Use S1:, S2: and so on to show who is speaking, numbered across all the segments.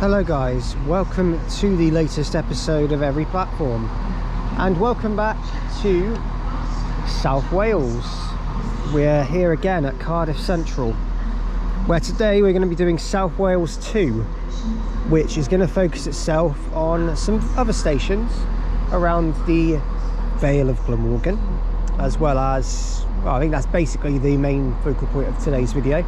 S1: Hello guys, welcome to the latest episode of Every Platform and welcome back to South Wales. We're here again at Cardiff Central, where today we're going to be doing South Wales 2, which is going to focus itself on some other stations around the Vale of Glamorgan, as well as, well, I think that's basically the main focal point of today's video,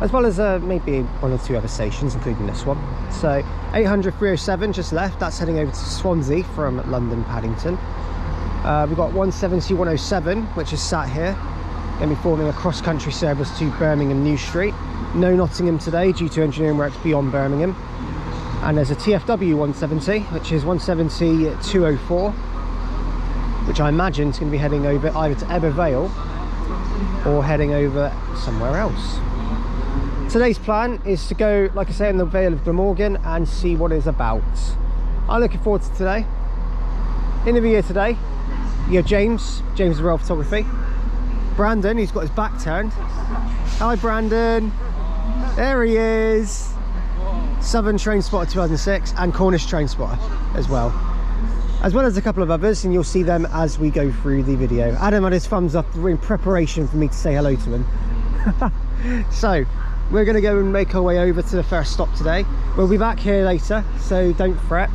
S1: as well as maybe one or two other stations, including this one. So 800 307 just left, that's heading over to Swansea from London Paddington. We've got 170 107, which is sat here, going to be forming a cross-country service to Birmingham New Street. No Nottingham today due to engineering works beyond Birmingham. And there's a TFW 170, which is 170 204, which I imagine is going to be heading over either to Ebbw Vale or heading over somewhere else. Today's plan is to go, like I say, in the Vale of Glamorgan and see what it's about. I'm looking forward to today. In the video today, you have James of Royal Photography, Brandon, who's got his back turned. Hi Brandon, there he is. Southern Train Spotter 2006 and Cornish Train Spotter as well as a couple of others, and you'll see them as we go through the video. Adam had his thumbs up in preparation for me to say hello to him. So we're going to go and make our way over to the first stop today. We'll be back here later, so don't fret.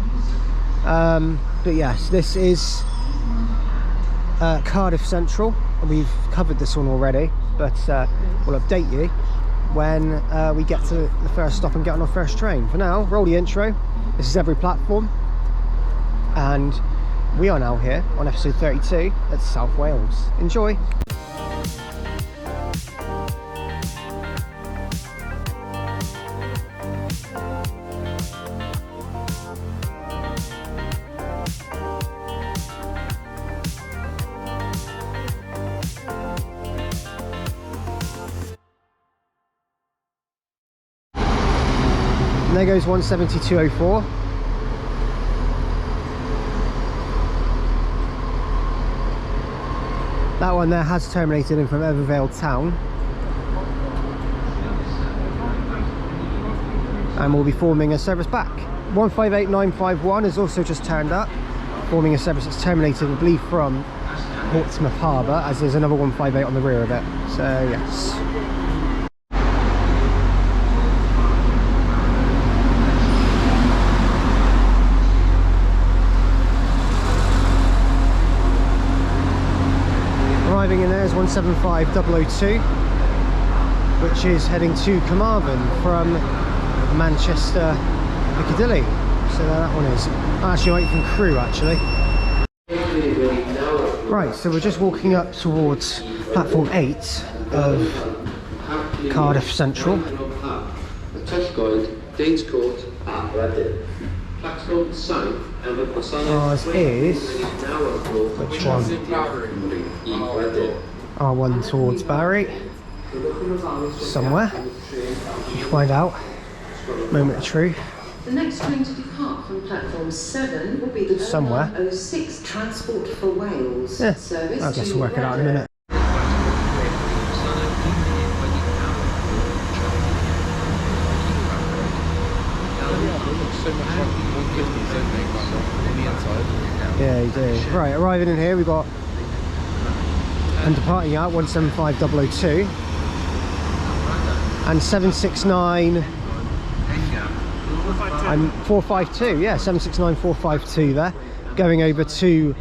S1: But yes, this is Cardiff Central. We've covered this one already, but we'll update you when we get to the first stop and get on our first train. For now, roll the intro. This is Every Platform, and we are now here on episode 32 at South Wales. Enjoy. And there goes 170 204. That one there has terminated in from Ebbw Vale town, and we'll be forming a service back. 158951 has also just turned up, forming a service that's terminated, I believe, from Portsmouth Harbour, as there's another 158 on the rear of it. So yes. Arriving in there is 175002, which is heading to Carmarthen from Manchester Piccadilly. So there that one is. I'm actually waiting from Crewe actually. Right, so we're just walking up towards platform 8 of Cardiff Central. Ours is, which one? Our one towards Barry, somewhere. You find out. Moment of truth.
S2: The next train to depart from platform 7 will be the
S1: somewhere
S2: 06 Transport for Wales.
S1: Yeah,
S2: service.
S1: I guess we'll work it out in a minute. Yeah, you do. Right, arriving in here, we've got, and departing out 175002 and 769 and 452. Yeah, 769 452 there, going over to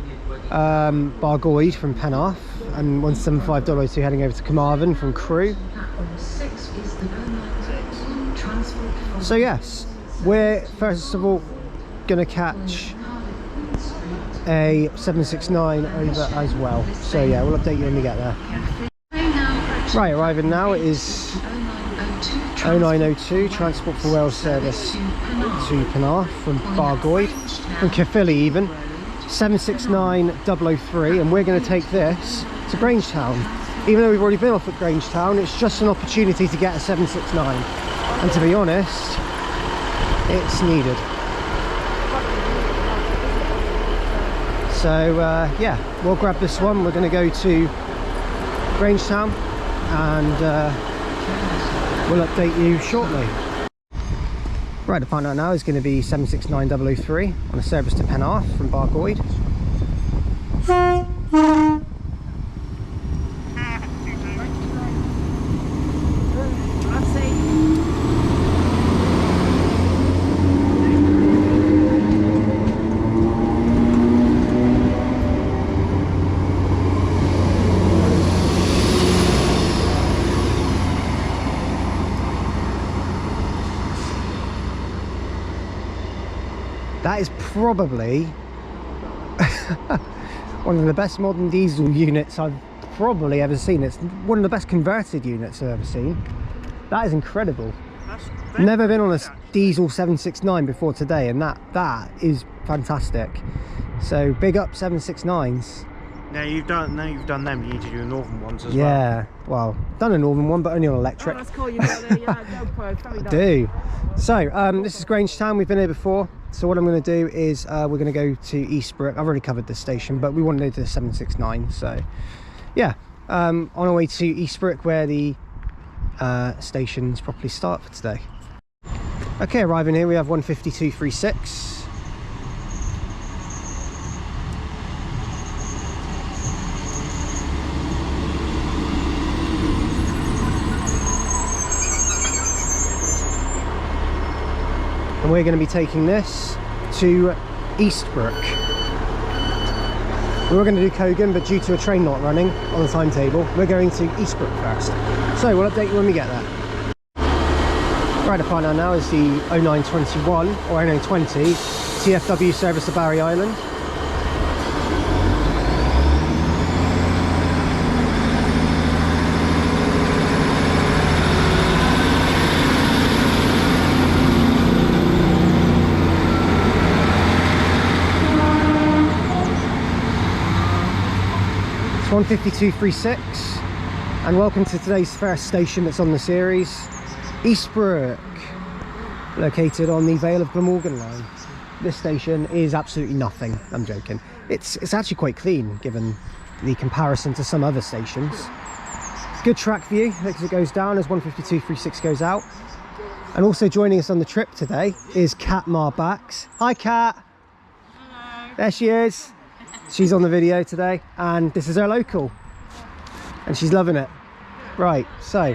S1: Bargoed from Penarth, and 175 heading over to Carmarthen from Crewe. So yes, we're first of all going to catch a 769 over as well. So yeah, we'll update you when we get there. Right, arriving now, it is 0902 Transport for Wales service to Penarth from Bargoed, from Caerphilly even, 769 003, and we're going to take this to Grangetown. Even though we've already been off at Grangetown, it's just an opportunity to get a 769, and to be honest, it's needed. So yeah, we'll grab this one. We're going to go to Grangetown and we'll update you shortly. Right, to find out now is going to be 769003 on a service to Penarth from Bargoed. That is probably one of the best modern diesel units I've probably ever seen. It's one of the best converted units I've ever seen. That is incredible. Never been on a diesel 769 before today, and that is fantastic. So big up 769s.
S3: Now you've done them, you need to do the northern ones as well.
S1: Yeah, well, done a northern one, but only on electric.
S4: Oh, that's cool. You got there, yeah, GoPro. Very nice.
S1: Do. So this is Grangetown. We've been here before. So what I'm going to do is we're going to go to Eastbrook. I've already covered this station, but we want to go to the 769. So yeah, on our way to Eastbrook, where the stations properly start for today. Okay, arriving here we have 15236. And we're going to be taking this to Eastbrook. We were going to do Cogan, but due to a train not running on the timetable, we're going to Eastbrook first. So we'll update you when we get there. Right, to find out now is the 0921 or 0920 TFW service to Barry Island. It's 15236, and welcome to today's first station that's on the series, Eastbrook, located on the Vale of Glamorgan Line. This station is absolutely nothing. I'm joking. It's actually quite clean given the comparison to some other stations. Good track view as it goes down as 15236 goes out. And also joining us on the trip today is Kat Marbacks. Hi Kat.
S4: Hello.
S1: There she is. She's on the video today, and this is her local, and she's loving it. Right, so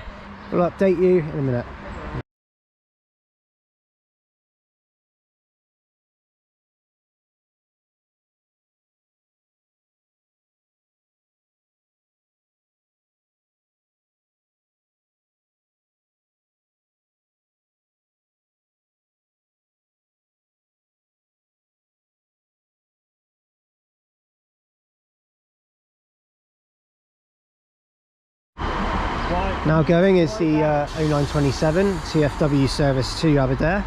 S1: we'll update you in a minute. Now going is the 0927 TFW service to Aberdare.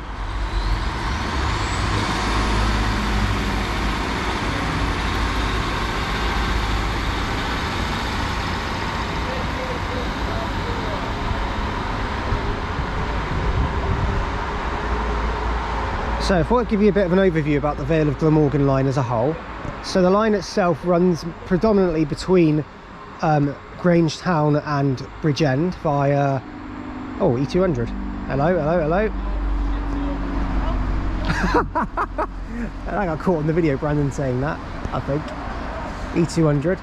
S1: So I thought I'd give you a bit of an overview about the Vale of Glamorgan Line as a whole. So the line itself runs predominantly between Grangetown and Bridgend via E200. Hello, hello, hello. I got caught on the video, Brandon saying that, I think. E200.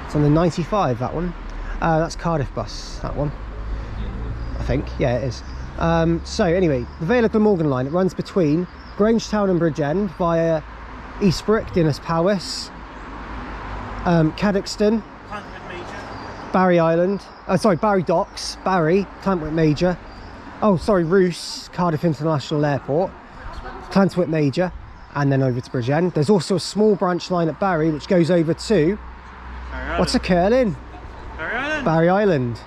S1: It's on the 95, that one. That's Cardiff bus, that one. I think, yeah, it is. So anyway, the Vale of Glamorgan Line, it runs between Grangetown and Bridgend via Eastbrook, Dinas Powys, Cadoxton, Barry Island, Barry Docks, Barry, Llantwit Major, Rhoose, Cardiff International Airport, Llantwit Major, and then over to Bridgend. There's also a small branch line at Barry which goes over to what's a curling? Barry Island.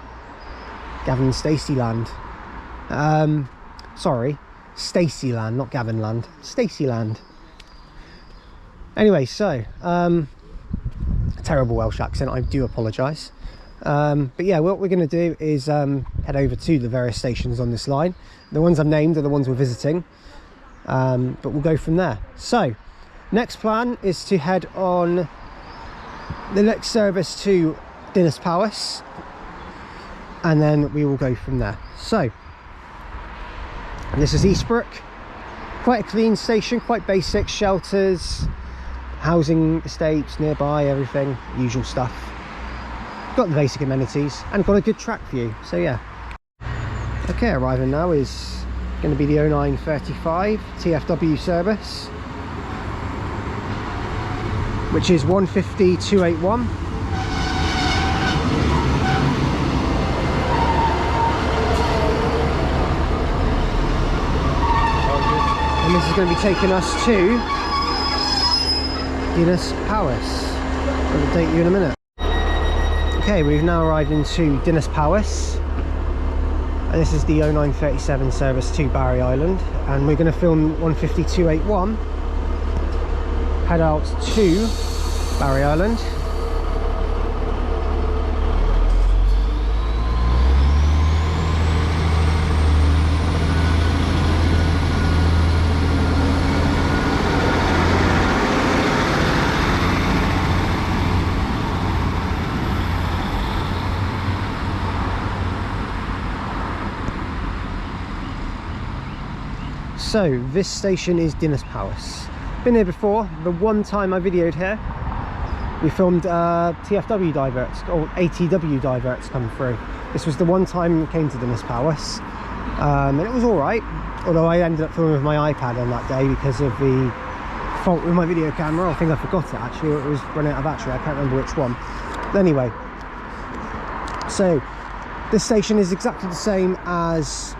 S1: Gavin and Stacey Land. Sorry, Stacey Land, not Gavin Land. Stacey Land. Anyway, so terrible Welsh accent, I do apologise. But yeah, what we're going to do is head over to the various stations on this line. The ones I've named are the ones we're visiting, but we'll go from there. So next plan is to head on the next service to Dinas Powys, and then we will go from there. So And this is Eastbrook. Quite a clean station, quite basic, shelters, housing estates nearby, everything, usual stuff. Got the basic amenities and got a good track view, so yeah. Okay, arriving now is going to be the 0935 TFW service, which is 150-281. And this is going to be taking us to Dinas Powys. I'll update you in a minute. Okay, we've now arrived into Dinas Powys. And this is the 0937 service to Barry Island. And we're going to film 150-281. Head out to Barry Island. So this station is Dinas Powys. Been here before. The one time I videoed here, we filmed TFW diverts or ATW diverts come through. This was the one time we came to Dinas Powys, and it was all right. Although I ended up filming with my iPad on that day because of the fault with my video camera. I think I forgot it actually. It was running out of battery. I can't remember which one. But anyway, so this station is exactly the same as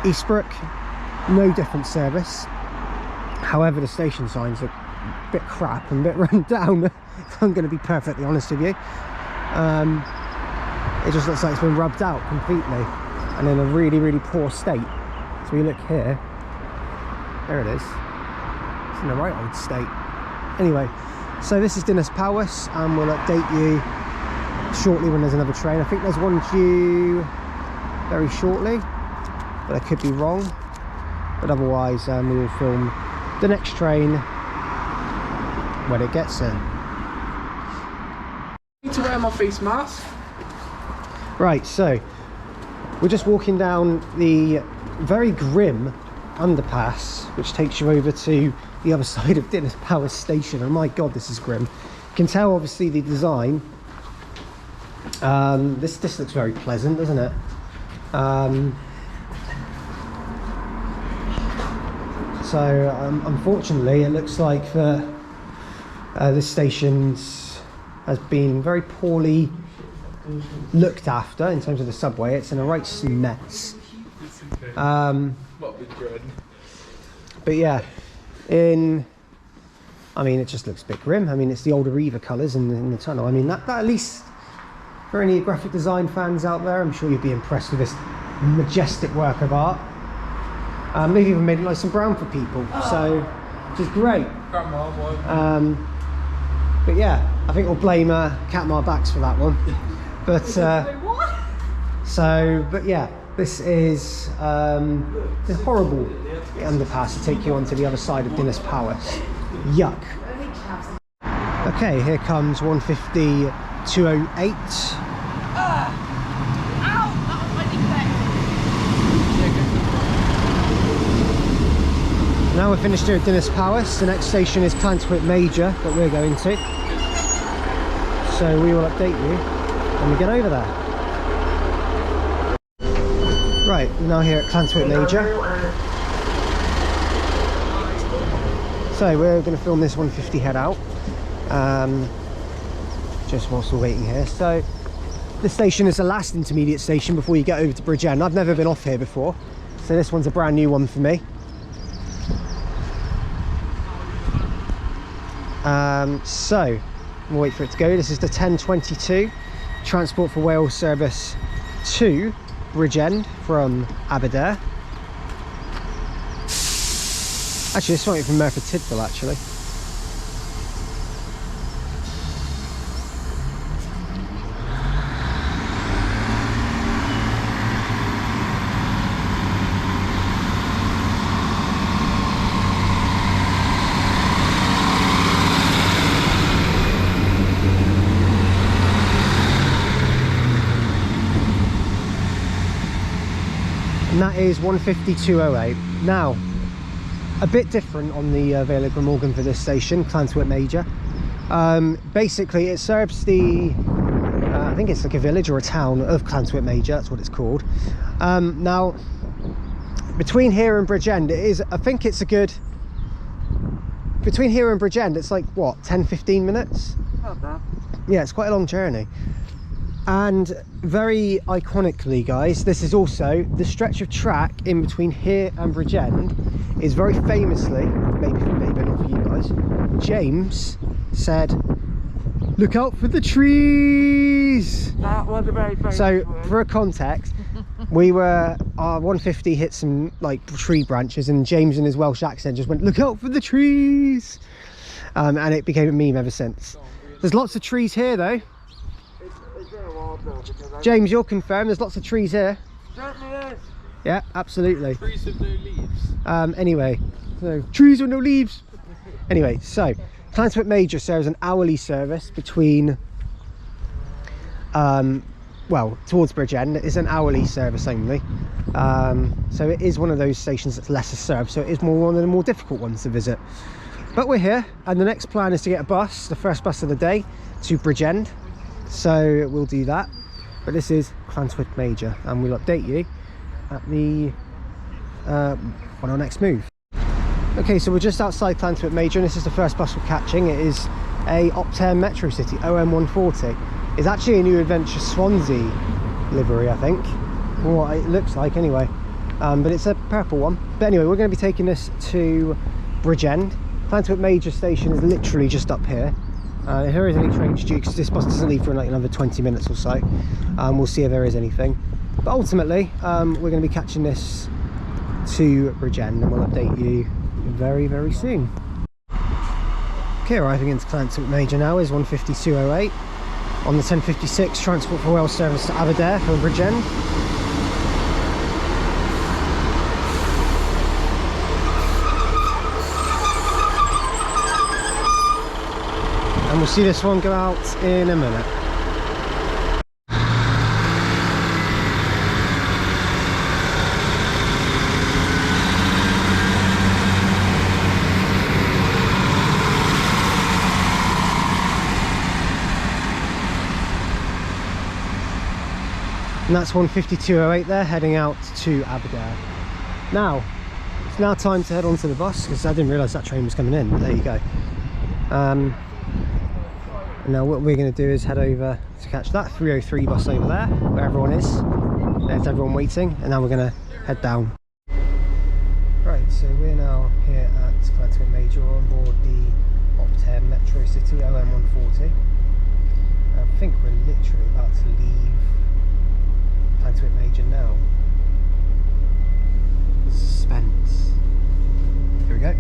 S1: Eastbrook. No different service. However, the station signs look a bit crap and a bit run down, if I'm going to be perfectly honest with you. It just looks like it's been rubbed out completely and in a really poor state. So we look here, there it is, it's in the right old state. Anyway, so this is Dinas Powys, and we'll update you shortly when there's another train. I think there's one due very shortly, but I could be wrong. But otherwise we will film the next train when it gets there.
S5: I need to wear my face mask.
S1: Right, so we're just walking down the very grim underpass which takes you over to the other side of Dinas Powys station. Oh my god, this is grim. You can tell obviously the design. This looks very pleasant, doesn't it? So unfortunately it looks like this station has been very poorly looked after in terms of the subway. It's in a right mess. But yeah, I mean, it just looks a bit grim. I mean, it's the old Arriva colours in the tunnel. I mean, that at least, for any graphic design fans out there, I'm sure you'd be impressed with this majestic work of art. They've even made it nice and brown for people, so which is great. But yeah, I think we'll blame Cat on our backs for that one. But but yeah, this is the horrible underpass to take you onto the other side of Dinas Powys. Yuck. Okay, here comes 150-208. Now we're finished here at Dinas Powys. The next station is Llantwit Major that we're going to. So we will update you when we get over there. Right, we're now here at Llantwit Major. So we're going to film this 150 head out. Just whilst we're waiting here. So this station is the last intermediate station before you get over to Bridgend. I've never been off here before, so this one's a brand new one for me. So we'll wait for it to go. This is the 1022 Transport for Wales service to Bridgend from Aberdare. Actually, this might be from Merthyr Tydfil actually. and that is 152.08. Now, a bit different on the Vale of Glamorgan for this station, Llantwit Major. Basically, it serves the, I think it's like a village or a town of Llantwit Major, that's what it's called. Now, between here and Bridgend, it is, I think it's a good, between here and Bridgend, it's like, what, 10-15 minutes?
S3: Not bad.
S1: Yeah, it's quite a long journey. And very iconically, guys, this is also the stretch of track in between here and Bridgend is very famously, maybe not for you guys, James said, "Look out for the trees."
S3: That was a very famous
S1: So
S3: word.
S1: for a context, we were, our 150 hit some like tree branches, and James in his Welsh accent just went, "Look out for the trees," and it became a meme ever since. There's lots of trees here though.
S3: It's been a while though, because I
S1: James, you'll confirm there's lots of trees here.
S3: certainly is.
S1: Yeah, absolutely.
S5: Trees with no leaves.
S1: Anyway, so trees with no leaves. Anyway, so Llantwit Major serves an hourly service between, well, towards Bridgend. It's an hourly service only. So it is one of those stations that's lesser served, so it is one of the more difficult ones to visit. But we're here, and the next plan is to get a bus, the first bus of the day, to Bridgend. So we'll do that. But this is Llantwit Major, and we'll update you at the on our next move. Okay, so we're just outside Llantwit Major, and this is the first bus we're catching. It is a Optare Metro City OM140. It's actually a New Adventure Swansea livery, I think, or what it looks like anyway, but it's a purple one. But anyway, we're going to be taking this to Bridgend. Llantwit Major station is literally just up here. If there is any trains due, because this bus doesn't leave for like another 20 minutes or so. We'll see if there is anything, but ultimately we're going to be catching this to Bridgend, and we'll update you very, very soon. Okay, arriving into Llantwit Major now is 152.08 on the 1056 Transport for Wales service to Aberdare from Bridgend. And we'll see this one go out in a minute. And that's 152.08 there, heading out to Aberdare. Now, it's now time to head on to the bus, because I didn't realise that train was coming in, but there you go. And now what we're going to do is head over to catch that 303 bus over there, where everyone is. There's everyone waiting, and now we're going to head down. Right, so we're now here at Llantwit Major on board the Optare Metro City OM140. I think we're literally about to leave Llantwit Major now. Suspense. Here we go.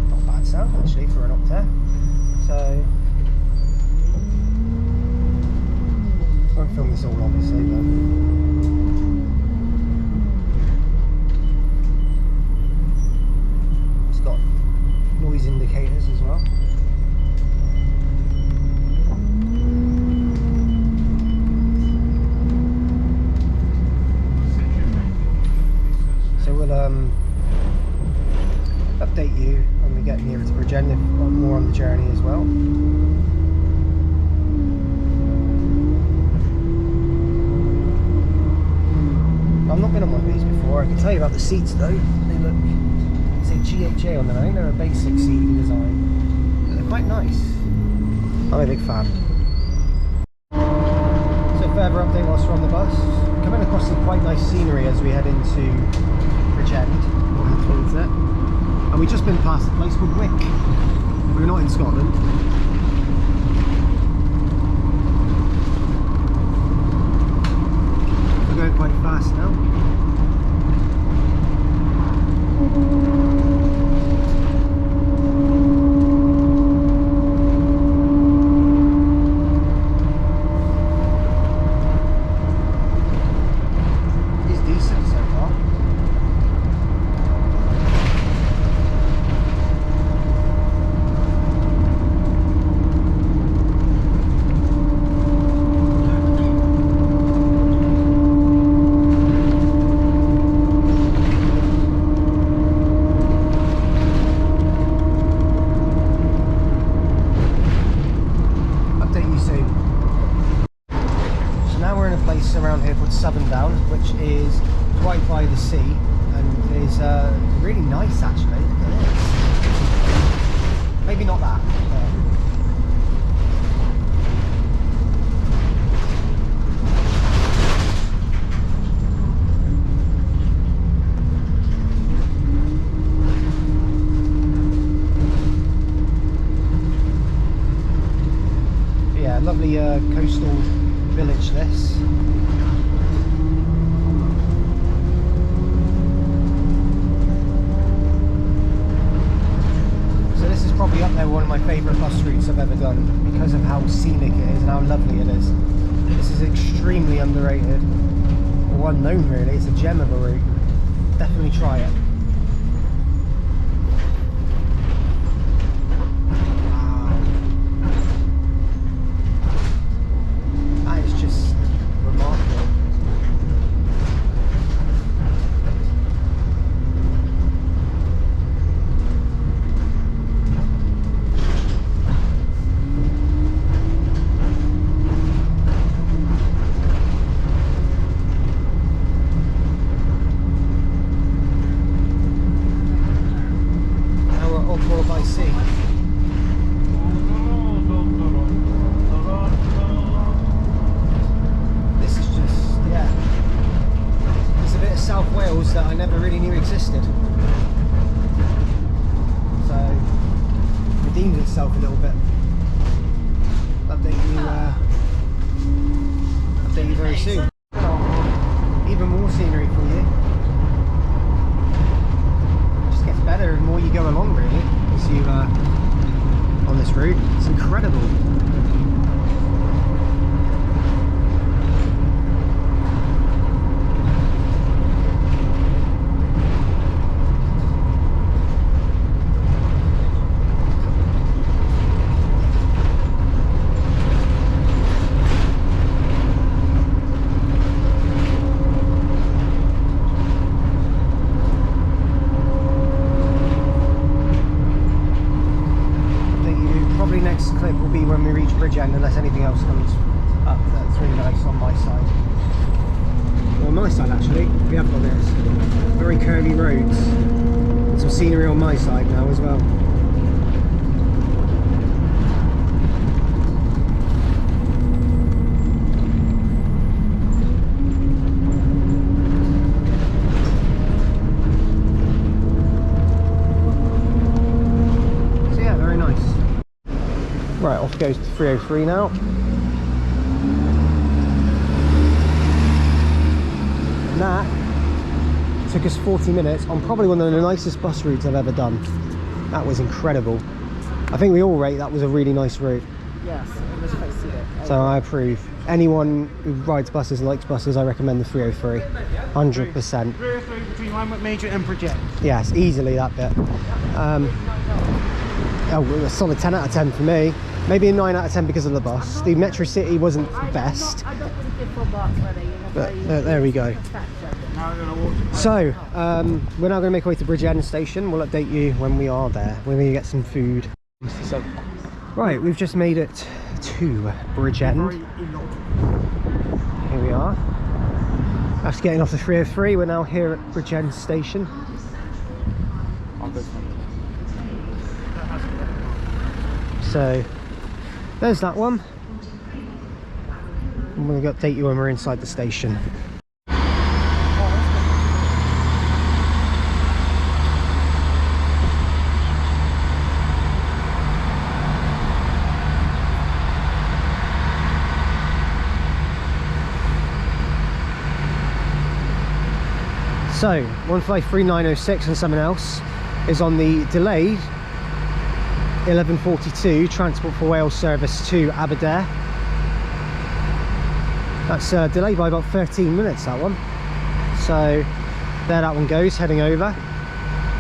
S1: Not bad sound actually for an Optare. So I won't film this all obviously, but it's got noise indicators as well. So we'll update you when we get nearer to Bridgend, if more on the journey as well. I've not been on one of these before. I can tell you about the seats though. They look, say GHA on them. I think they're a basic seating design. They're quite nice. I'm a big fan. So further update whilst we're on the bus. Coming across some quite nice scenery as we head into Bridgend, or head towards it. And we've just been past a place called Wick. We're not in Scotland. We're going quite fast now. Down, which is right by the sea and is really nice actually. Look at this. Maybe not that. Yeah, lovely coastal village this. Probably up there one of my favourite bus routes I've ever done because of how scenic it is and how lovely it is. This is extremely underrated, or unknown really. It's a gem of a route. Definitely try it. Wow. That is just remarkable. That I never really knew existed, so redeemed itself a little bit. Update you very soon. Even more scenery for you. It just gets better the more you go along really, as you on this route. It's incredible. When we reach Bridgend, unless anything else comes up that's really nice on my side. Well, my side actually, we have got this very curvy roads and some scenery on my side now as well. Right, off goes to 303 now. And that took us 40 minutes on probably one of the nicest bus routes I've ever done. That was incredible. I think we all rate that was a really nice route.
S4: Yes, it was quite scenic.
S1: So I approve. Anyone who rides buses and likes buses, I recommend the 303. 100%.
S3: 303 between Llantwit Major and Bridgend.
S1: Yes, easily that bit. Oh, a solid 10 out of 10 for me. Maybe a 9 out of 10 because of the bus. The Metro City wasn't the best.
S4: I don't think it's for bus,
S1: But there we go. So, we're now going to make our way to Bridgend station. We'll update you when we are there. We're going to get some food. So, right, we've just made it to Bridgend. Here we are. After getting off the 303, we're now here at Bridgend station. So, there's that one. I'm going to update you when we're inside the station. So, 153906 and someone else is on the delayed 11:42 Transport for Wales service to Aberdare. That's delayed by about 13 minutes, that one. So there that one goes, heading over.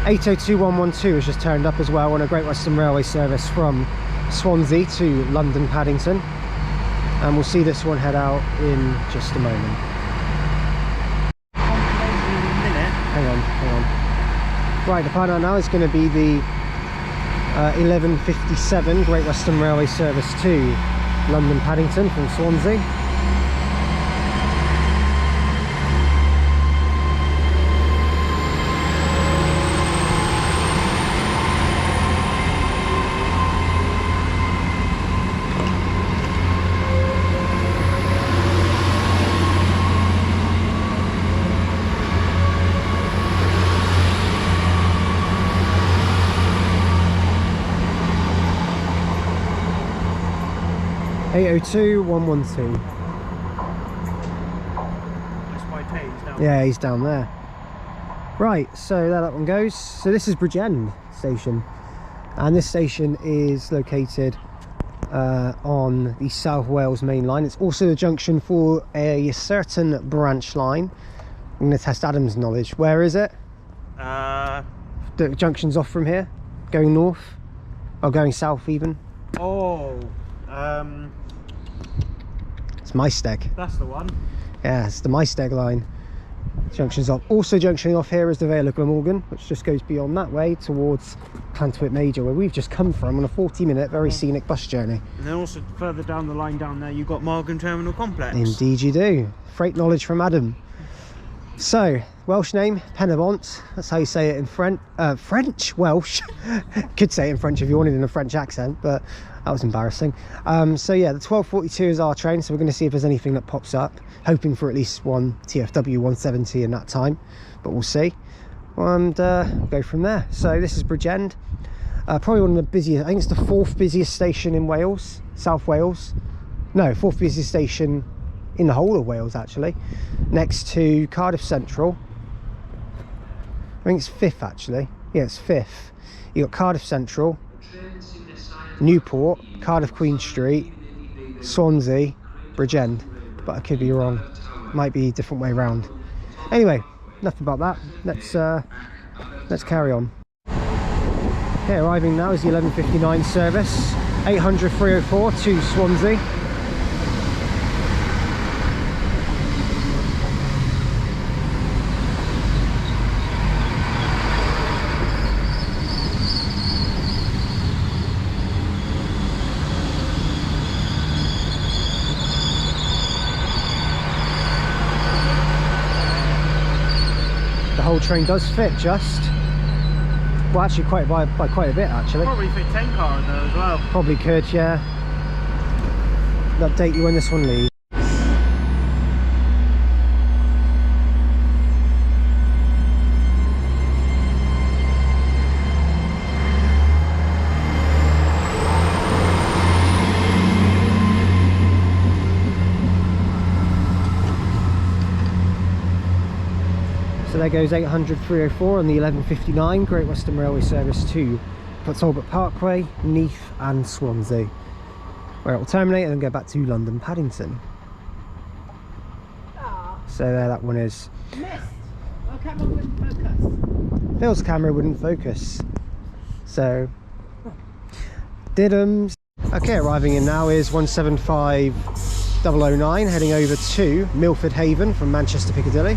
S1: 802112 has just turned up as well on a Great Western Railway service from Swansea to London Paddington, and we'll see this one head out in just a moment. Hang on. Right, the part out now is going to be the 11:57 Great Western Railway service to London Paddington from Swansea. 802 112.
S3: That's my taste now.
S1: Yeah, he's down there. Right, so there that one goes. So this is Bridgend station, and this station is located on the South Wales main line. It's also the junction for a certain branch line. I'm going to test Adam's knowledge. Where is it? The junction's off from here, going north, or going south even.
S3: Oh,
S1: It's Maesteg.
S3: that's the one.
S1: Yeah, it's the Maesteg line. Junction's off. Also junctioning off here is the Vale of Glamorgan, which just goes beyond that way towards Llantwit Major, where we've just come from on a 40-minute, very scenic bus journey.
S3: And then also further down the line down there, you've got Margam Terminal Complex.
S1: Indeed you do. Freight knowledge from Adam. So, Welsh name, Penabont. That's how you say it in French, Welsh. Could say it in French if you wanted in a French accent, but that was embarrassing. So yeah, the 1242 is our train, so we're going to see if there's anything that pops up. Hoping for at least one TFW 170 in that time, but we'll see. And go from there. So this is Bridgend. Probably one of the busiest, I think it's the 4th busiest station in Wales, South Wales. No, 4th busiest station in the whole of Wales actually, next to Cardiff Central. I think it's 5th actually. Yeah, it's 5th. You got Cardiff Central, Newport, Cardiff Queen Street, Swansea, Bridgend, but I could be wrong. Might be a different way round. Anyway, enough about that. Let's carry on. Okay, arriving now is the 11:59 service, 800 304 to Swansea. The whole train does fit just, well actually by quite a bit actually.
S3: Probably fit 10 cars though as well.
S1: Probably could, yeah. I'll update you when this one leaves. So there goes 800 304 on the 11:59 Great Western Railway service to Talbot Parkway, Neath and Swansea, where it will terminate and then go back to London Paddington. So there that one is.
S4: Missed. My camera wouldn't focus.
S1: Phil's camera wouldn't focus. So Didums. Okay, arriving in now is 175009 heading over to Milford Haven from Manchester Piccadilly.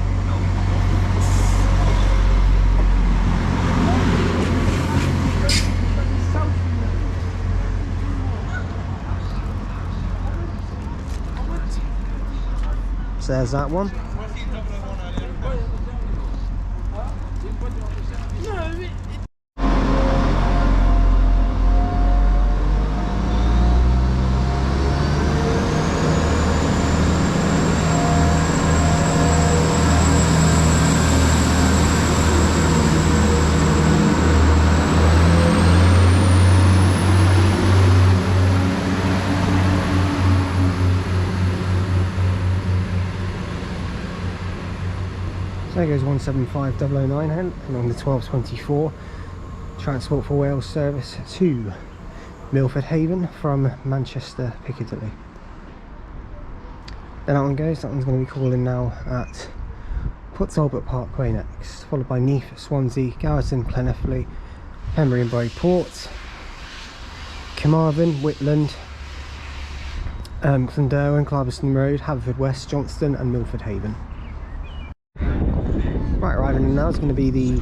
S1: So there's that one. So there goes 175009 along the 1224 Transport for Wales service to Milford Haven from Manchester Piccadilly. Then that one goes, that one's going to be calling now at Talbot Parkway next, followed by Neath, Swansea, Gowerton, Llanelli, Pembury and Bridport, Carmarthen, Whitland, Llanderwen, Clarbeston Road, Haverfordwest, Johnston and Milford Haven. Right, arriving now is going to be the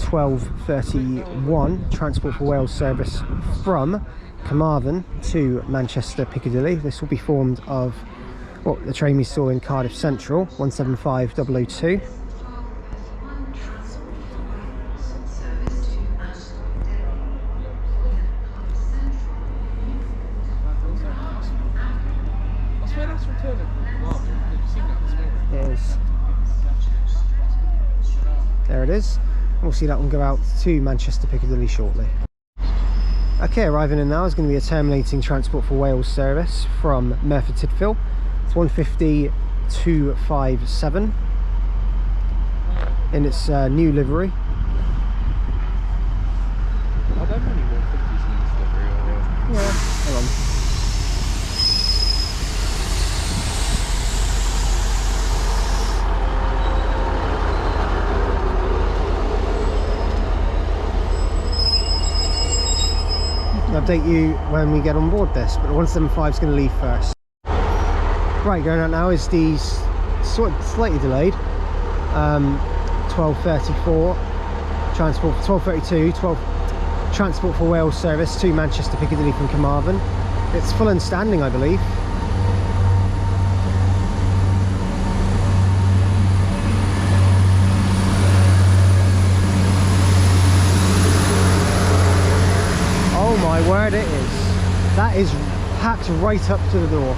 S1: 1231 Transport for Wales service from Carmarthen to Manchester Piccadilly. This will be formed of what the train we saw in Cardiff Central, 175002. There it is. We'll see that one go out to Manchester Piccadilly shortly. Okay, arriving in now is going to be a terminating Transport for Wales service from Merthyr Tydfil. It's 150-257 in its new livery.
S5: Are there many 150s in this livery?
S1: Yeah, hold on. I'll update you when we get on board this, but the 175 is going to leave first. Right, going out now is the slightly delayed 1234 transport, 1232, Transport for Wales service to Manchester Piccadilly from Carmarthen. It's full and standing, I believe. Oh my word, it is. That is packed right up to the door.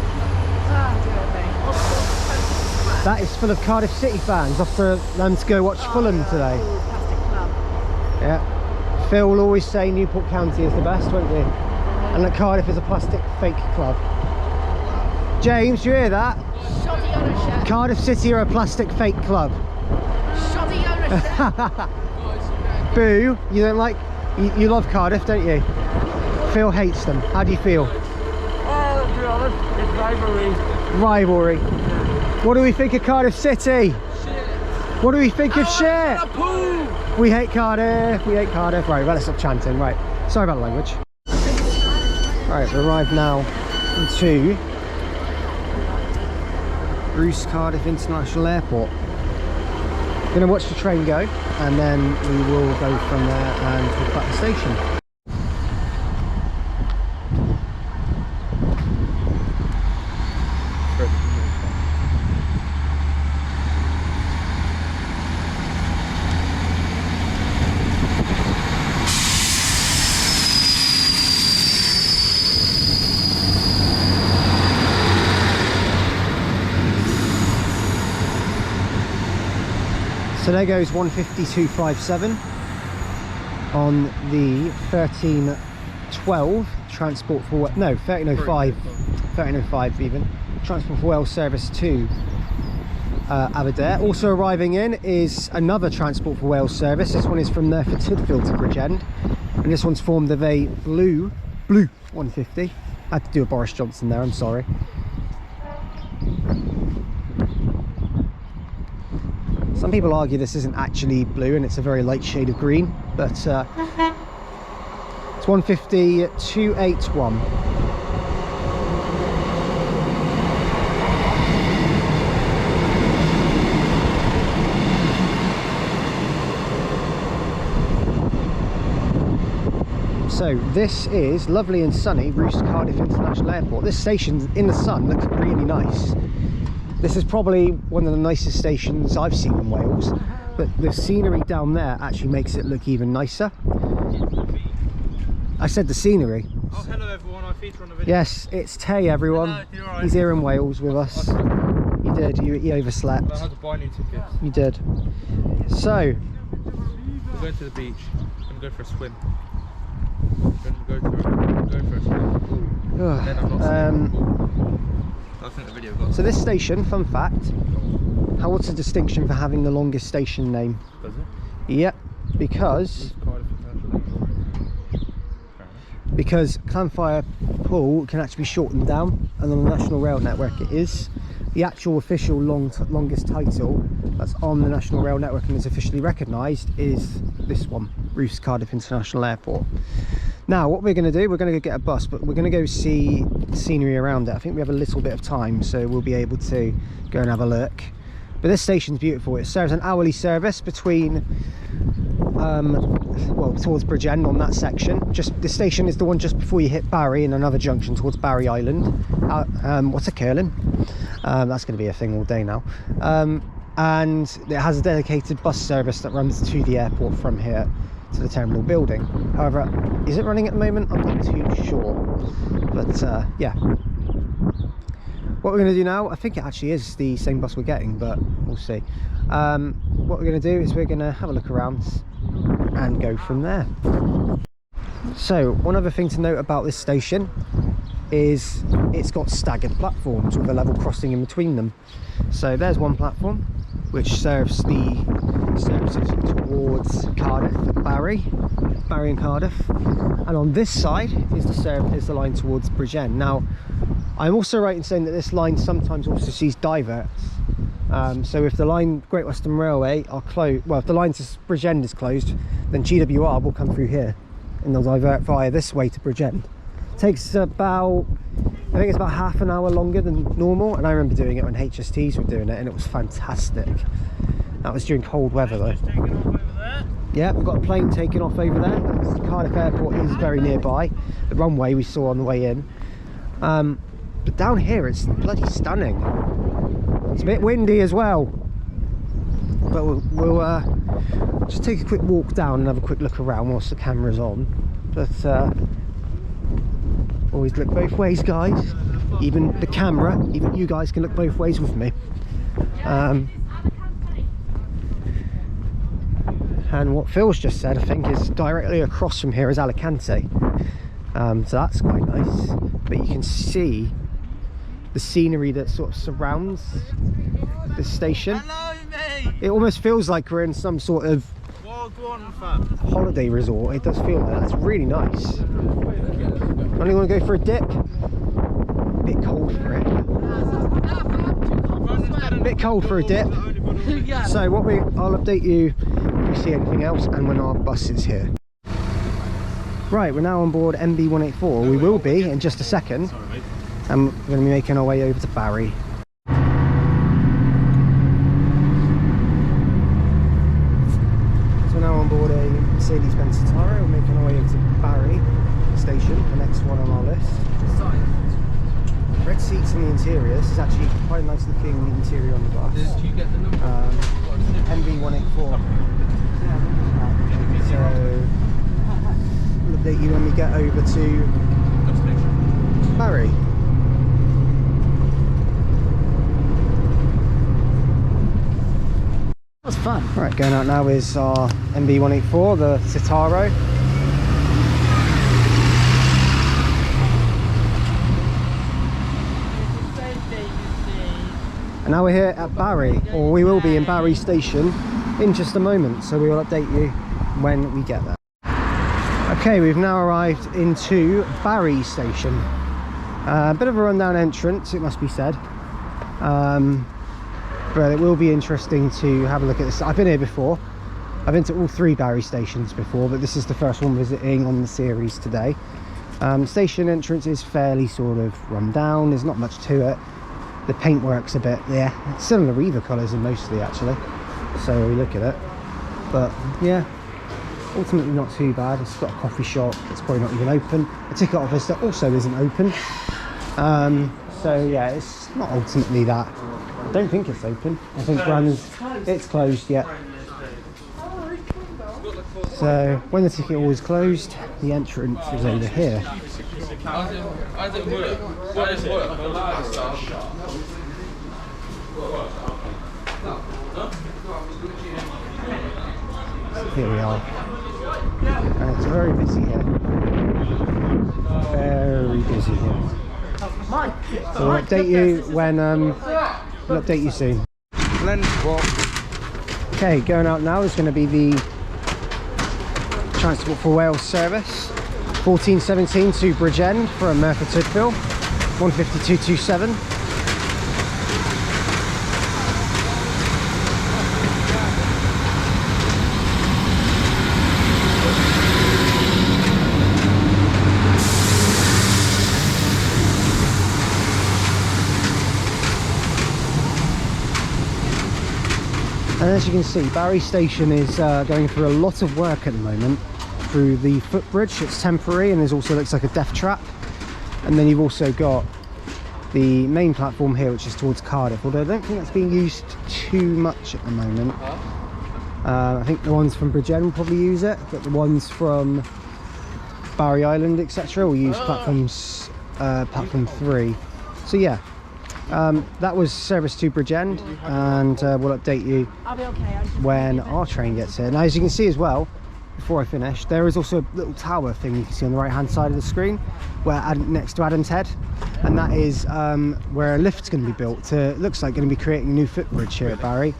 S1: That is full of Cardiff City fans off for them to go watch Fulham today. Yeah. Phil will always say Newport County is the best, won't he? And that Cardiff is a plastic fake club. James, you hear that?
S4: Shoddy ownership.
S1: Cardiff City are a plastic fake club.
S4: Shoddy ownership.
S1: Boo, you don't like... You love Cardiff, don't you? Phil hates them. How do you feel?
S5: Oh, to be honest, it's rivalry.
S1: Rivalry. What do we think of Cardiff City?
S5: Shit.
S1: What do we think of shit?
S5: Poo.
S1: We hate Cardiff, we hate Cardiff. Right, well, let's stop chanting. Right, sorry about the language. Right, we arrived now into Rhoose Cardiff International Airport. Gonna watch the train go, and then we will go from there and talk about the station. So there goes 150-257 on the 1312 Transport for... No, 1305 even. Transport for Wales service to Aberdare. Also arriving in is another Transport for Wales service. This one is from Merthyr Tydfil to Bridgend. And this one's formed of a blue 150. I had to do a Boris Johnson there, I'm sorry. Some people argue this isn't actually blue and it's a very light shade of green, but it's 150-281. So this is lovely and sunny Rhoose Cardiff International Airport. This station in the sun looks really nice. This is probably one of the nicest stations I've seen in Wales, but the scenery down there actually makes it look even nicer. I said the scenery.
S3: Oh, hello everyone, I feature on the video.
S1: Yes, it's Tay, everyone.
S3: Hello, you're right.
S1: He's here in Wales with us. You did, you overslept.
S3: I had to buy new tickets.
S1: You did. So,
S3: We're going to the beach. I'm going to go for a swim. I'm going to go for a swim. And then I'm not swimming. I think the video got...
S1: so this station, fun fact, what's the distinction for having the longest station name?
S3: Does it?
S1: Yep, because Llanfire Pool can actually be shortened down, and on the National Rail Network it is. The actual official longest title that's on the National Rail Network and is officially recognised is this one, Rhoose Cardiff International Airport. Now what we're going to do, we're going to go get a bus, but we're going to go see the scenery around it. I think we have a little bit of time, so we'll be able to go and have a look. But this station's beautiful. It serves an hourly service between well, towards Bridgend on that section. Just the station is the one just before you hit Barry, and another junction towards Barry Island. What's a curling? That's going to be a thing all day now. And it has a dedicated bus service that runs to the airport from here to the terminal building. However, is it running at the moment? I'm not too sure, but yeah. What we're going to do now, I think it actually is the same bus we're getting, but we'll see. What we're going to do is we're going to have a look around and go from there. So one other thing to note about this station is it's got staggered platforms with a level crossing in between them. So there's one platform which serves services towards Cardiff, Barry and Cardiff, and on this side is the line towards Bridgend. Now I'm also right in saying that this line sometimes also sees diverts. So if the line Great Western Railway are closed, well, if the line to Bridgend is closed, then GWR will come through here and they'll divert via this way to Bridgend. Takes about, I think it's about half an hour longer than normal, and I remember doing it when HSTs were doing it and it was fantastic. That was during cold weather though. Yeah, we've got a plane taking off over there. Cardiff Airport is very nearby. The runway we saw on the way in. But down here it's bloody stunning. It's a bit windy as well. But we'll just take a quick walk down and have a quick look around whilst the camera's on. But always look both ways, guys. Even the camera, even you guys can look both ways with me. And what Phil's just said, I think, is directly across from here is Alicante. So that's quite nice. But you can see the scenery that sort of surrounds this station.
S3: Hello, mate.
S1: It almost feels like we're in some sort of holiday resort. It does feel like that. It's really nice. Only want to go for a dip. Bit cold for it. Bit cold for a dip. So I'll update you if we see anything else and when our bus is here. Right, we're now on board MB184. We will be in just a second. And we're going to be making our way over to Barry. So now on board a Mercedes-Benz Citaro. We're making our way over to Barry station, the next one on our list. Red seats in the interior. This is actually quite a nice looking interior on the bus.
S3: Did you get the number?
S1: MB184. So we'll update you when we get over to Barry. That's fun. Right, going out now is our MB184, the Citaro. And now we're here at Barry, or we will be in Barry station in just a moment, so we will update you when we get there. Okay, we've now arrived into Barry station. A bit of a rundown entrance, it must be said. But it will be interesting to have a look at this. I've been here before. I've been to all three Barry stations before, but this is the first one visiting on the series today. Station entrance is fairly sort of run down. There's not much to it. The paintwork's a bit, yeah, it's similar Reaver colours in mostly actually. So we look at it. But yeah, ultimately not too bad. It's got a coffee shop. It's probably not even open. A ticket office that also isn't open. So yeah, it's not ultimately that. I don't think it's open. I think it's closed yet. So when the ticket hall is closed, the entrance is over here. Here we are. And it's very busy here. Very busy here. So we'll update you when we'll update you soon. Okay, going out now is going to be the Transport for Wales service 1417 to Bridgend from Merthyr Tydfil 15227. And as you can see, Barry station is going through a lot of work at the moment through the footbridge. It's temporary and there's also looks like a death trap. And then you've also got the main platform here, which is towards Cardiff, although I don't think that's being used too much at the moment. I think the ones from Bridgend will probably use it, but the ones from Barry Island, etc. will use platform 3. So yeah. That was service to Bridgend, and we'll update you when our train gets here. Now, as you can see as well, before I finish, there is also a little tower thing you can see on the right hand side of the screen, where next to Adam's Head, and that is where a lift's going to be built. Looks like going to be creating a new footbridge here at Barry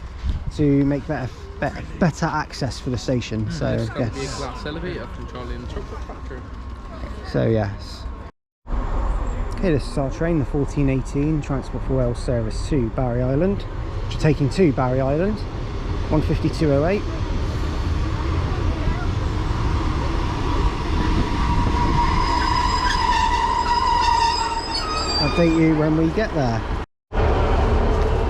S1: to make better access for the station. So
S5: There's going to be a
S1: yes.
S5: glass elevator from Charlie and the Chocolate Factory.
S1: So yes. Okay, this is our train, the 1418 Transport for Wales service to Barry Island, which are taking to Barry Island, 15208. Update you when we get there.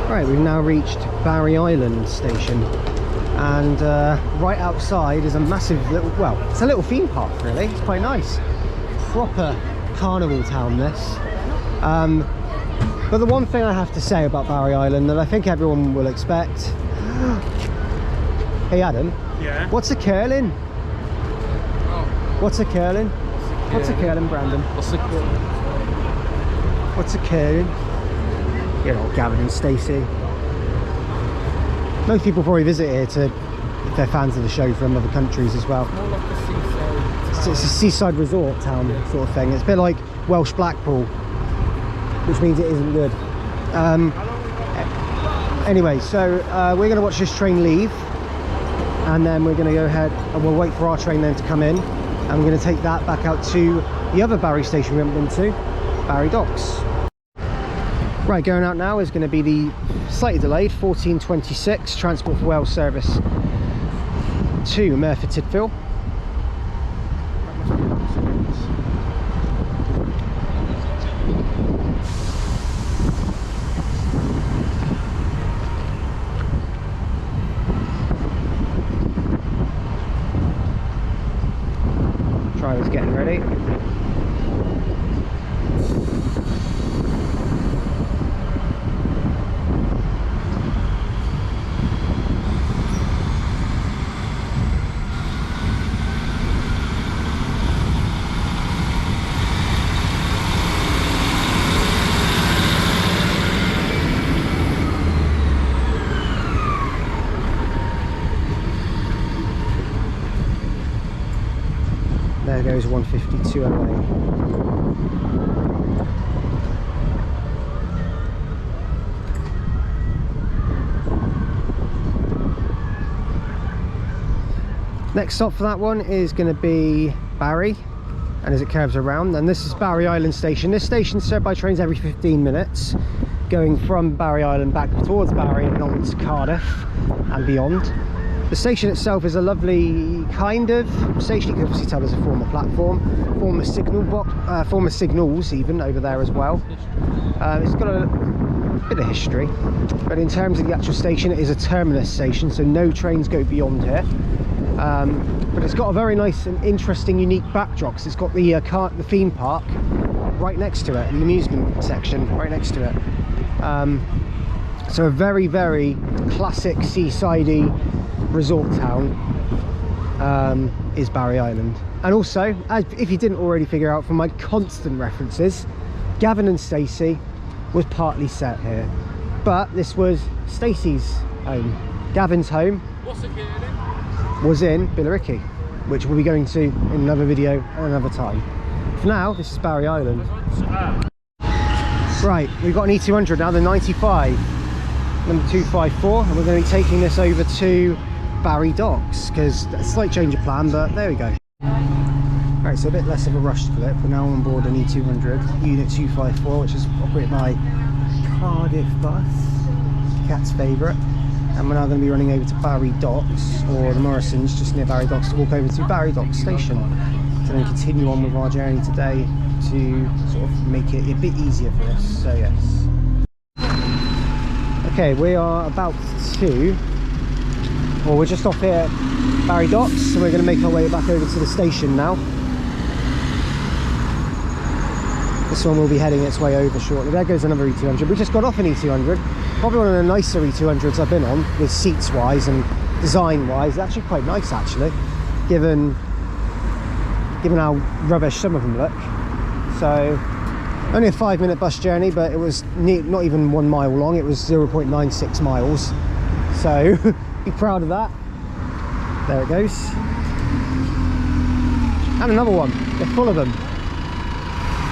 S1: Right, we've now reached Barry Island station, and right outside is a massive little, well, it's a little theme park really. It's quite nice, proper carnival town this. But the one thing I have to say about Barry Island that I think everyone will expect. Hey Adam.
S3: Yeah.
S1: What's a curling?
S5: Oh.
S1: What's a curling? What's a curling, Brandon?
S5: What's the curling?
S1: What's a curling? You know, Gavin and Stacey. Most people probably visit here if they're fans of the show from other countries as well.
S5: More like a seaside.
S1: It's a seaside resort town sort of thing. It's a bit like Welsh Blackpool, which means it isn't good. Anyway, so we're going to watch this train leave, and then we're going to go ahead and we'll wait for our train then to come in, and we're going to take that back out to the other Barry station we haven't been to, Barry Docks. Right, going out now is going to be the slightly delayed 1426 Transport for Wales service to Merthyr Tydfil. Driver's getting ready. There goes 152.08. Next stop for that one is going to be Barry, and as it curves around, and this is Barry Island station. This station is served by trains every 15 minutes, going from Barry Island back towards Barry and on to Cardiff and beyond. The station itself is a lovely kind of station. You can obviously tell there's a former platform, former signal box, former signals even over there as well. It's got a bit of history, but in terms of the actual station, it is a terminus station, so no trains go beyond here. But it's got a very nice and interesting, unique backdrop. It's got the theme park right next to it, the amusement section right next to it. So a very, very classic seasidey resort town is Barry Island. And also, if you didn't already figure out from my constant references, Gavin and Stacey was partly set here, but this was Stacey's home. Gavin's home was in Billericay, which we'll be going to in another video at another time. For now, this is Barry Island. Right, we've got an E200 now, the 95, number 254, and we're going to be taking this over to Barry Docks, because a slight change of plan, but there we go. Right, so a bit less of a rush clip. We're now on board an E200, unit 254, which is operated by Cardiff Bus, Cat's favourite. And we're now going to be running over to Barry Docks, or the Morrisons, just near Barry Docks, to walk over to Barry Docks station, to then continue on with our journey today to sort of make it a bit easier for us. So yes. Okay, we are about to, well, we're just off here at Barry Docks, so we're going to make our way back over to the station now. This one will be heading its way over shortly. There goes another E200. We just got off an E200. Probably one of the nicer E200s I've been on, with seats wise and design wise. It's actually quite nice, actually, given how rubbish some of them look. So only a 5-minute bus journey, but it was not even 1 mile long. It was 0.96 miles. So be proud of that. There it goes. And another one. They're full of them.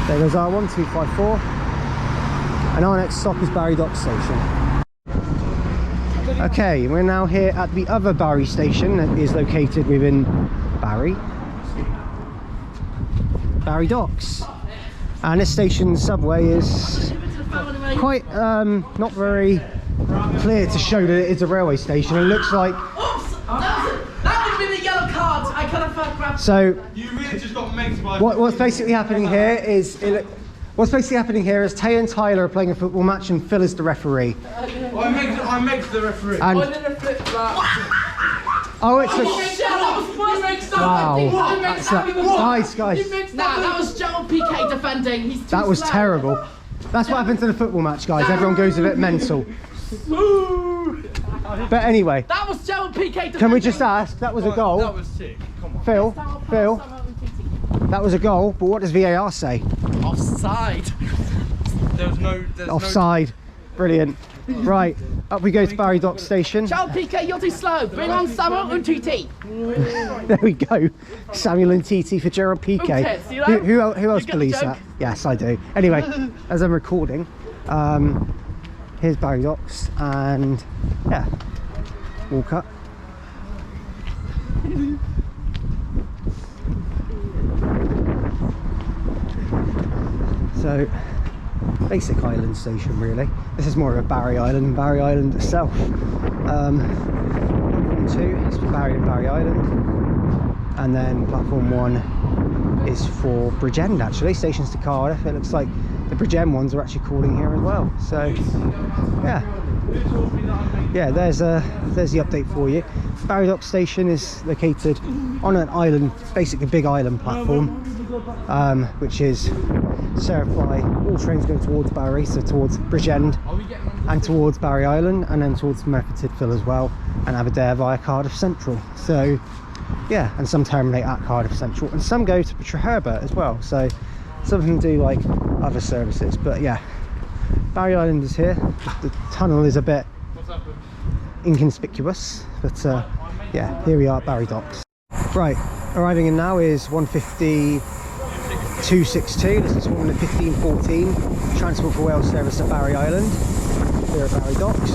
S1: There goes our 1254. And our next stop is Barry Docks Station. Okay, we're now here at the other Barry station that is located within Barry Docks. And this station's subway is quite not very clear to show that it is a railway station. It looks like...
S4: Oops! That would be the yellow card. I could have grabbed.
S1: So
S3: You really just got megged by...
S1: what's basically happening here is... What's basically happening here is Tay and Tyler are playing a football match and Phil is the referee.
S3: I megged the referee.
S1: And
S5: I did a flip flap.
S1: oh, it's a...
S5: Wow.
S1: Wow. That's guys.
S4: Nah, that was Joe PK defending. He's too
S1: That was
S4: slow.
S1: terrible. That's what happens in a football match, guys. Everyone goes a bit mental. But anyway,
S4: That was Joe PK defending.
S1: can we just ask, that was a
S3: That
S1: goal.
S3: was sick. Come on.
S1: Phil, that was a goal, but what does VAR say?
S4: Offside.
S3: There's
S1: Offside. Brilliant. Right, up we go to Barry Docks Station.
S4: Joe PK, you're too slow. Bring on Samuel and TT.
S1: There we go. Samuel and TT for Gerald Piqué.
S4: Okay, see that?
S1: Who else
S4: You get the
S1: believes
S4: joke?
S1: that? Yes, I do. Anyway, as I'm recording, here's Barry Docks, and yeah, walk up. So, basic island station really. This is more of a Barry Island than Barry Island itself. Platform 2 is for Barry and Barry Island, and then platform 1 is for Bridgend actually, stations to Cardiff. It looks like the Bridgend ones are actually calling here as well. So yeah, there's the update for you. Barry Docks Station is located on an island, basically a big island platform, which is served by all trains going towards Barry, so towards Bridgend and towards Barry Island, and then towards Merthyr Tydfil as well, and Aberdare via Cardiff Central. So yeah, and some terminate at Cardiff Central, and some go to Treherbert as well. So some of them do like other services, but yeah, Barry Island is here. The tunnel is a bit inconspicuous, but yeah, here we are at Barry Docks. Right, arriving in now is 150-262. This is one of the 1514 Transport for Wales service at Barry Island, here at Barry Docks.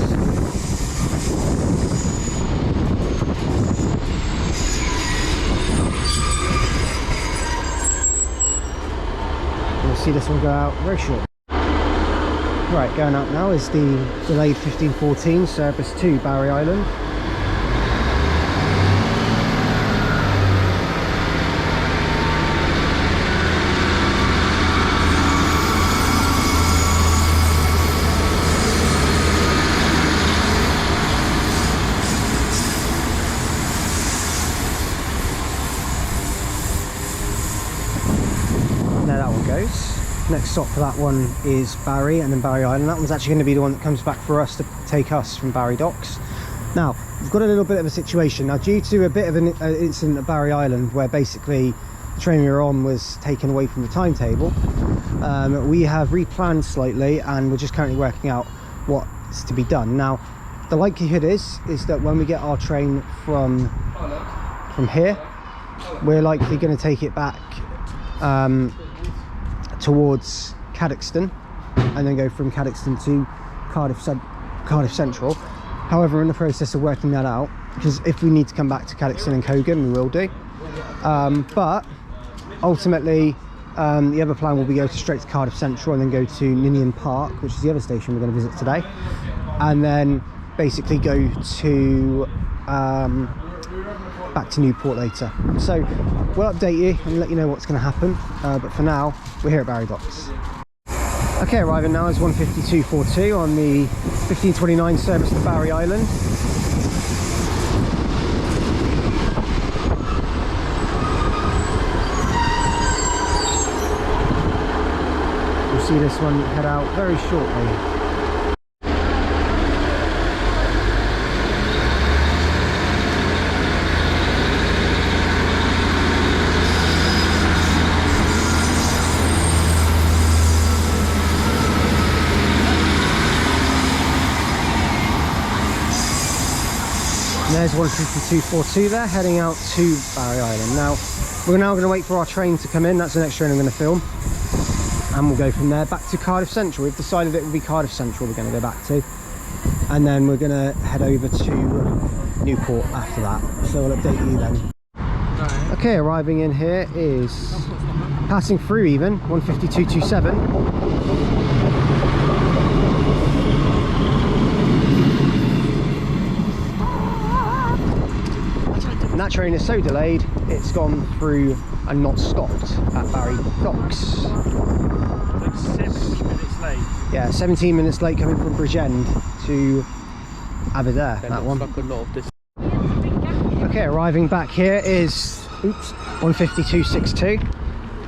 S1: You'll see this one go out very short. Right, going out now is the delayed 1514 service to Barry Island. There that one goes. Next stop for that one is Barry, and then Barry Island. That one's actually going to be the one that comes back for us to take us from Barry Docks. Now, we've got a little bit of a situation. Now, due to a bit of an incident at Barry Island where basically the train we were on was taken away from the timetable, we have replanned slightly, and we're just currently working out what's to be done. Now, the likelihood is that when we get our train from here, we're likely going to take it back towards Cadoxton, and then go from Cadoxton to Cardiff Central. However, in the process of working that out, because if we need to come back to Cadoxton and Cogan, we will do. But ultimately, the other plan will be go straight to Cardiff Central and then go to Ninian Park, which is the other station we're going to visit today, and then basically go to back to Newport later. So we'll update you and let you know what's going to happen, but for now we're here at Barry Docks. Okay, arriving now is 15242 on the 1529 service to Barry Island. You'll see this one head out very shortly. there's 15242 there, heading out to Barry Island. Now, we're now going to wait for our train to come in. That's the next train I'm going to film. And we'll go from there back to Cardiff Central. We've decided it will be Cardiff Central we're going to go back to. And then we're going to head over to Newport after that. So we'll update you then. Okay, arriving in here is, passing through even, 15227. And that train is so delayed, it's gone through and not stopped at Barry Docks.
S6: Like 17 minutes late.
S1: Yeah, 17 minutes late coming from Bridgend to Aberdare, that one.
S3: Like a lot of this.
S1: Okay, arriving back here is, 15262.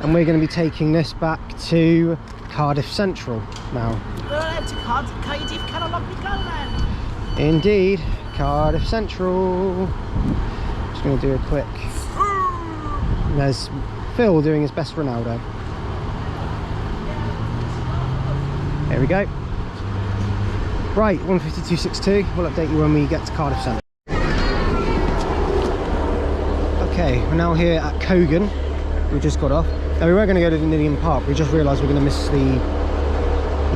S1: And we're going to be taking this back to Cardiff Central now.
S4: To Cardiff, Carolina, Cogan.
S1: Indeed, Cardiff Central. Just going to do a quick. There's Phil doing his best Ronaldo. There we go. Right, 15262. We'll update you when we get to Cardiff Central. Okay, we're now here at Cogan. We just got off. Now, we were going to go to the Ninian Park. We just realised we're going to miss the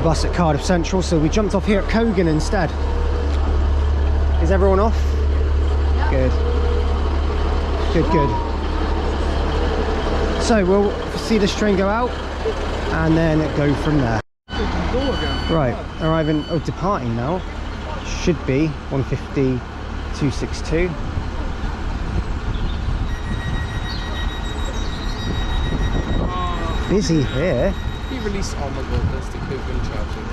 S1: bus at Cardiff Central, so we jumped off here at Cogan instead. Is everyone off? Yep. Good. Good, good. So we'll see this train go out and then go from there. Right, arriving, departing now. Should be 15262. Busy here.
S5: He released, oh my god, that's the Cogan charging.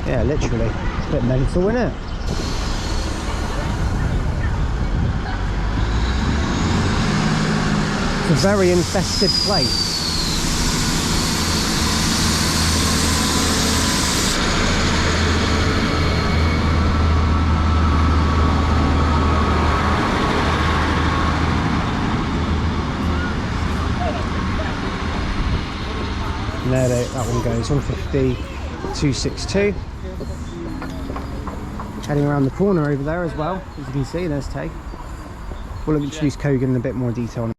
S1: Yeah, literally. It's a bit mental, isn't it? It's a very infested place. There that one goes, 15262. Heading around the corner over there as well, as you can see, there's Tay. We'll introduce Cogan in a bit more detail.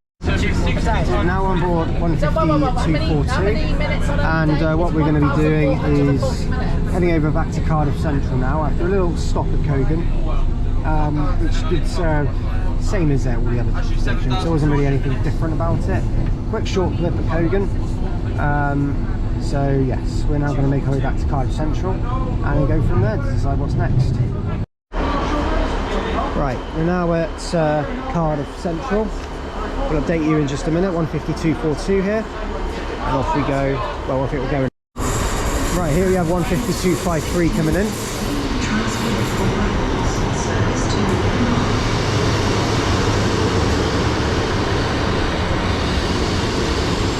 S1: Now on board 15242, and what we're going to be doing is heading over back to Cardiff Central now after a little stop at Cogan, which did serve same as all the other stations. There wasn't really anything different about it. Quick short clip at Cogan. So yes, we're now going to make our way back to Cardiff Central and go from there to decide what's next. Right, we're now at Cardiff Central. We'll update you in just a minute. 15242 here, and off we go. Well, I think we'll go. Right, here we have 15253 coming in.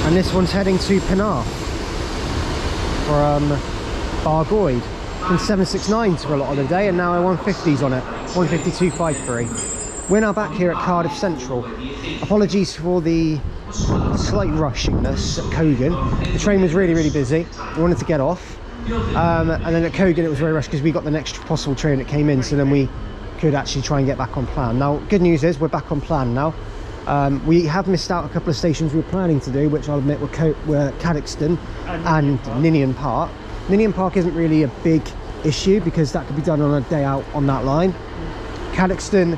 S1: And this one's heading to Penarth from Bargoed. Been 769s for a lot of the day, and now a 150s on it. 15253. We're now back here at Cardiff Central. Apologies for the slight rushingness at Cogan. The train was really, really busy. We wanted to get off. And then at Cogan it was very rushed because we got the next possible train that came in, so then we could actually try and get back on plan. Now, good news is we're back on plan now. We have missed out a couple of stations we were planning to do, which I'll admit were Cadoxton and Ninian Park. Ninian Park isn't really a big issue because that could be done on a day out on that line. Cadoxton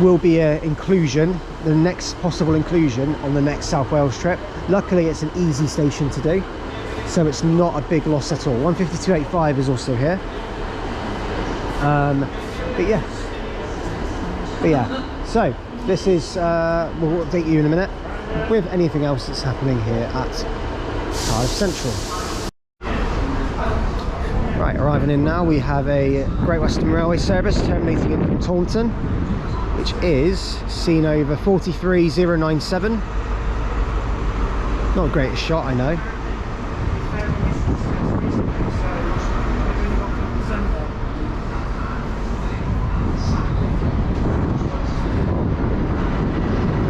S1: will be an inclusion, the next possible inclusion on the next South Wales trip. Luckily it's an easy station to do, so it's not a big loss at all. 15285 is also here. But yeah, so this is we'll update you in a minute with anything else that's happening here at Cardiff Central. Right, arriving in now, we have a Great Western Railway service terminating in from Taunton, which is seen over 43097. Not the greatest shot, I know.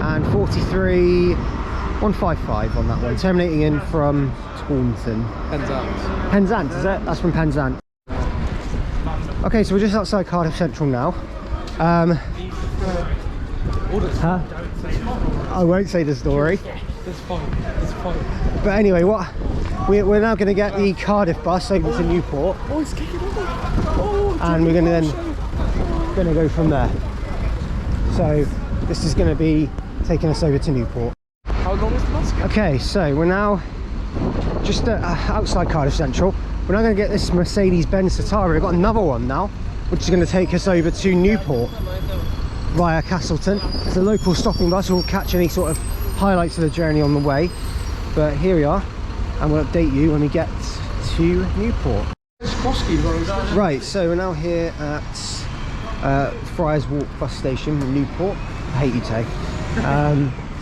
S1: And 43155 on that one, terminating in from Taunton. Penzance, is it? That's from Penzance. Okay, so we're just outside Cardiff Central now. Huh? I won't say the story.
S3: It's fine. It's fine.
S1: But anyway, we're now going to get the Cardiff bus over to Newport.
S5: Oh, it's kicking over. Oh,
S1: And we're going to go from there. So this is going to be taking us over to Newport.
S5: How long is the bus?
S1: Okay, so we're now just outside Cardiff Central. We're now going to get this Mercedes-Benz Satara. We've got another one now, which is going to take us over to Newport via Castleton. It's a local stopping bus. We'll catch any sort of highlights of the journey on the way. But here we are, and we'll update you when we get to Newport. Right, so we're now here at Friars Walk bus station in Newport. I hate you, Tay.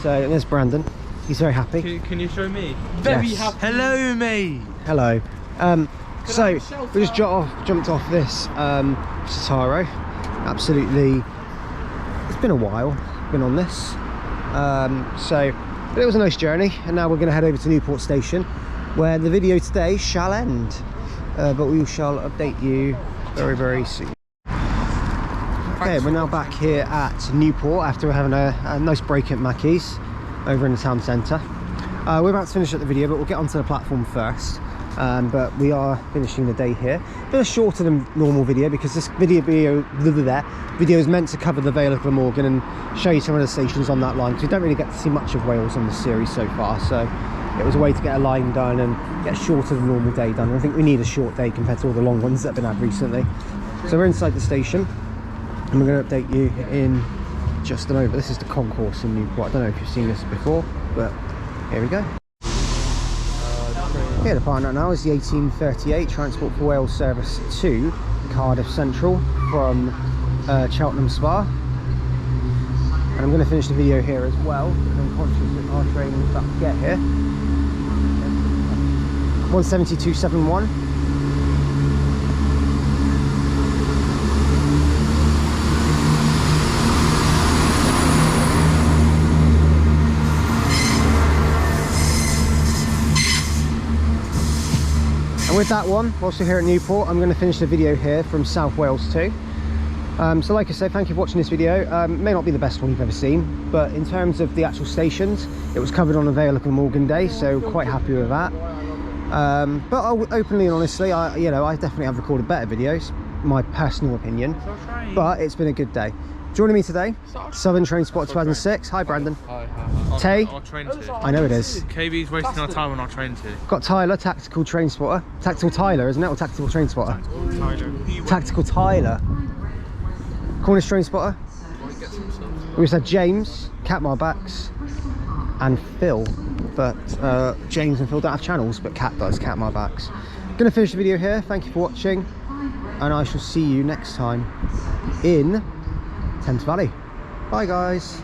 S1: So there's Brandon. He's very happy.
S3: Can you show me?
S5: Very
S1: Yes.
S5: happy.
S3: Hello, mate.
S1: Hello. So we just jumped off this Sataro. Absolutely, it's been a while. Been on this. But it was a nice journey, and now we're going to head over to Newport Station, where the video today shall end. But we shall update you very, very soon. Okay, we're now back here at Newport after having a nice break at Mackey's over in the town centre. We're about to finish up the video, but we'll get onto the platform first. But we are finishing the day here. A bit shorter than normal video because this video is meant to cover the Vale of Glamorgan and show you some of the stations on that line, because we don't really get to see much of Wales on the series so far. So it was a way to get a line done and get a shorter than normal day done. And I think we need a short day compared to all the long ones that have been had recently. So we're inside the station, and we're going to update you in just a moment. This is the concourse in Newport. I don't know if you've seen this before, but here we go. Here, the partner now is the 1838 Transport for Wales service to Cardiff Central from Cheltenham Spa. And I'm going to finish the video here as well, because I'm conscious that our train is about to get here. 172.71. And with that one, whilst we're here at Newport, I'm going to finish the video here from South Wales too. So like I said, thank you for watching this video. May not be the best one you've ever seen, but in terms of the actual stations, it was covered on a Vale of Glamorgan day, so quite happy with that. But openly and honestly, I definitely have recorded better videos, my personal opinion. But it's been a good day. Joining me today, Southern Train Spot 2006. Hi, Brandon.
S3: Hi.
S1: Tay.
S3: Our train too.
S1: I know it is.
S3: KB's wasting our time on our train too.
S1: Got Tyler, Tactical Train Spotter. Tactical Tyler, isn't it? Or Tactical Train Spotter? Tactical Tyler. Cornish Train Spotter. We just had James, Cat Backs, and Phil. But James and Phil don't have channels, but Cat does, Cat Backs. Gonna finish the video here. Thank you for watching, and I shall see you next time in Thames Valley. Bye guys.